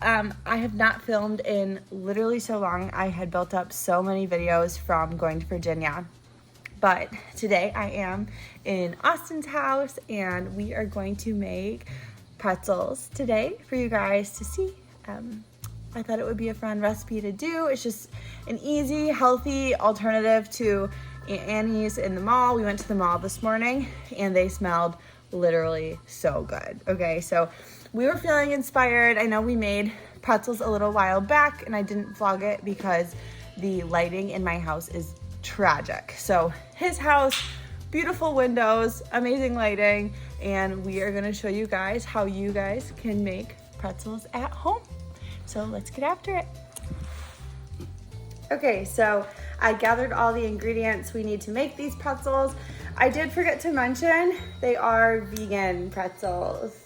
I have not filmed in literally so long. I had built up so many videos from going to Virginia. But today I am in Austin's house and we are going to make pretzels today for you guys to see. I thought it would be a fun recipe to do. It's just an easy, healthy alternative to Aunt Annie's in the mall. We went to the mall this morning and they smelled literally so good. Okay, so we were feeling inspired. I know we made pretzels a little while back and I didn't vlog it because the lighting in my house is tragic. So his house, beautiful windows, amazing lighting, and we are gonna show you guys how you guys can make pretzels at home. So let's get after it. Okay, so I gathered all the ingredients we need to make these pretzels. I did forget to mention they are vegan pretzels.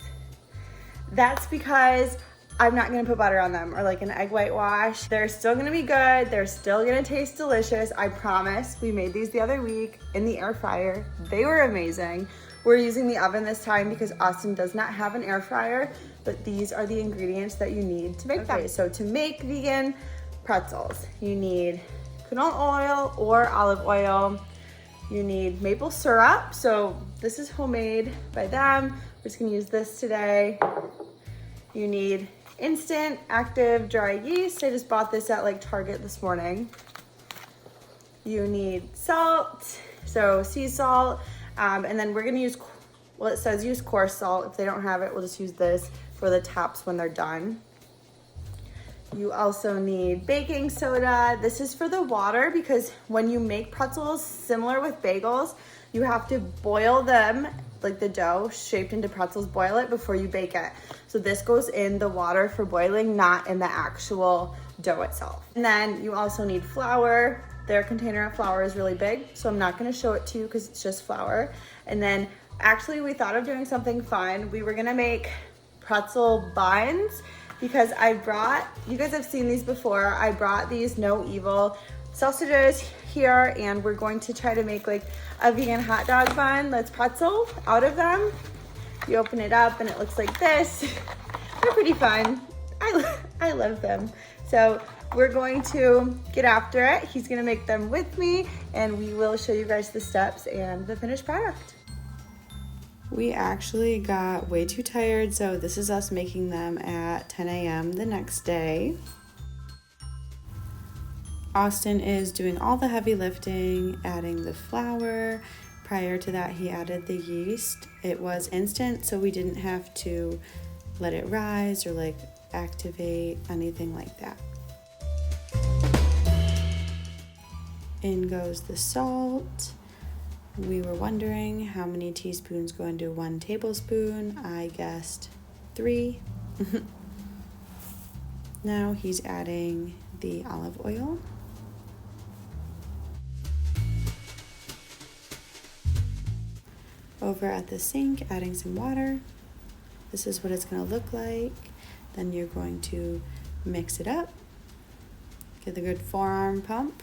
That's because I'm not gonna put butter on them or like an egg whitewash. They're still gonna be good. They're still gonna taste delicious, I promise. We made these the other week in the air fryer. They were amazing. We're using the oven this time because Austin does not have an air fryer, but these are the ingredients that you need to make them. So to make vegan pretzels, you need canola oil or olive oil. You need maple syrup. So this is homemade by them. We're just gonna use this today. You need instant active dry yeast. I just bought this at like Target this morning. You need salt, so sea salt, and then we're gonna use, well, it says use coarse salt. If they don't have it, we'll just use this for the tops when they're done. You also need baking soda. This is for the water because when you make pretzels, similar with bagels, you have to boil them, like the dough shaped into pretzels, boil it before you bake it. So this goes in the water for boiling, not in the actual dough itself. And then you also need flour. Their container of flour is really big, so I'm not gonna show it to you because it's just flour. And then actually we thought of doing something fun. We were gonna make pretzel buns because I brought, you guys have seen these before, I brought these No Evil sausages here and we're going to try to make like a vegan hot dog bun that's pretzel out of them. You open it up and it looks like this. They're pretty fun. I love them. So we're going to get after it. He's gonna make them with me and we will show you guys the steps and the finished product. We actually got way too tired, so this is us making them at 10 a.m. the next day. Austin is doing all the heavy lifting, adding the flour. Prior to that, he added the yeast. It was instant, so we didn't have to let it rise or like activate, anything like that. In goes the salt. We were wondering how many teaspoons go into 1 tablespoon. I guessed 3. Now he's adding the olive oil. Over at the sink, adding some water. This is what it's gonna look like. Then you're going to mix it up. Get the good forearm pump.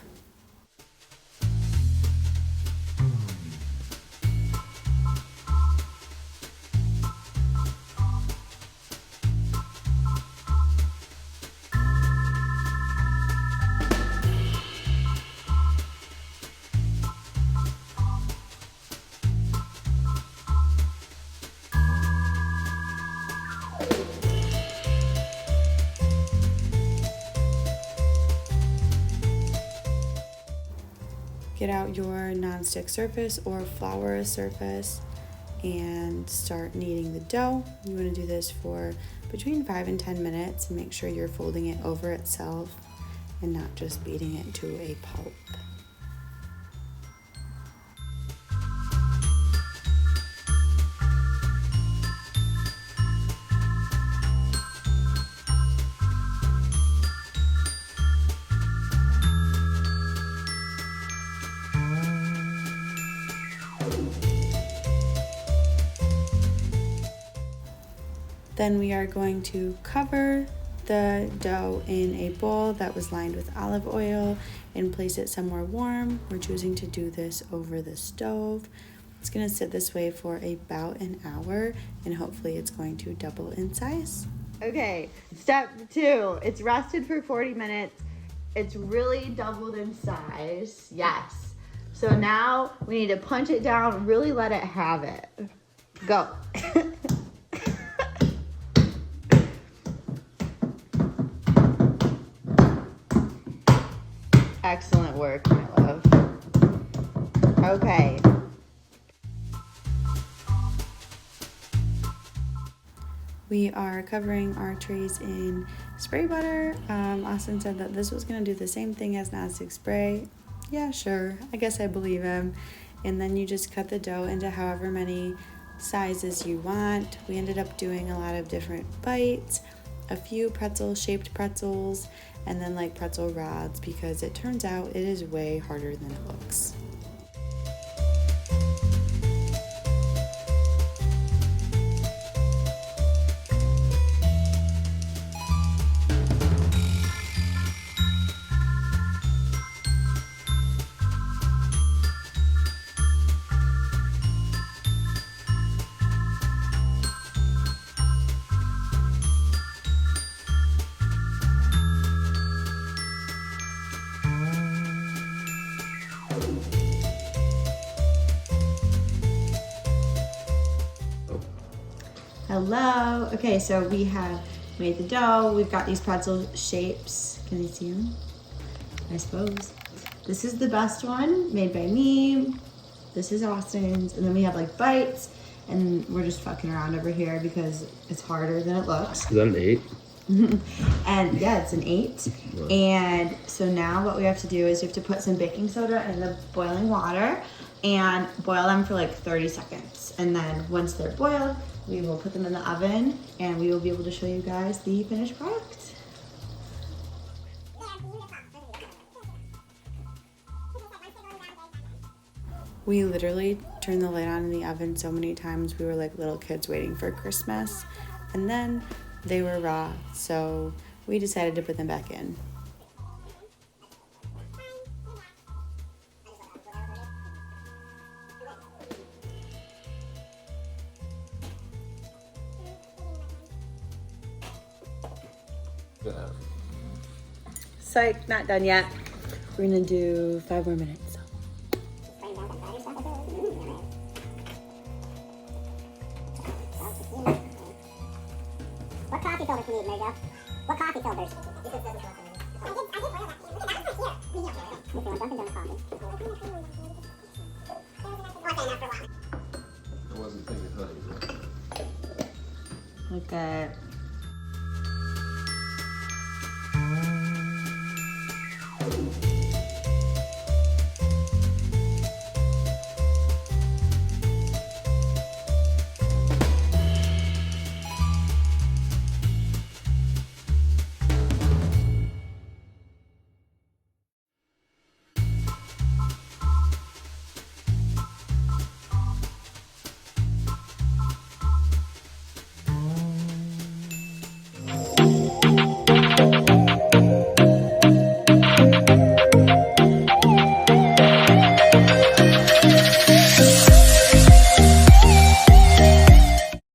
Get out your nonstick surface or flour surface and start kneading the dough. You want to do this for between 5 and 10 minutes and make sure you're folding it over itself and not just beating it to a pulp. Then we are going to cover the dough in a bowl that was lined with olive oil and place it somewhere warm. We're choosing to do this over the stove. It's gonna sit this way for about an hour and hopefully it's going to double in size. Okay, step 2. It's rested for 40 minutes. It's really doubled in size. Yes. So now we need to punch it down, really let it have it. Go. Excellent work, my love. Okay. We are covering our trays in spray butter. Austin said that this was going to do the same thing as nonstick spray. Yeah, sure. I guess I believe him. And then you just cut the dough into however many sizes you want. We ended up doing a lot of different bites, a few pretzel-shaped pretzels, and then like pretzel rods, because it turns out it is way harder than it looks. Hello. Okay, so we have made the dough. We've got these pretzel shapes. Can you see them? I suppose. This is the best one, made by me. This is Austin's. And then we have like bites, and we're just fucking around over here because it's harder than it looks. Is that an 8? And yeah, it's an 8. Wow. And so now what we have to do is we have to put some baking soda in the boiling water and boil them for like 30 seconds. And then once they're boiled, we will put them in the oven and we will be able to show you guys the finished product. We literally turned the light on in the oven so many times we were like little kids waiting for Christmas. And then they were raw, so we decided to put them back in. Psych, not done yet. We're gonna do 5 more minutes. What coffee filters do you need, Margo? What coffee filters? I wasn't thinking honey. Look at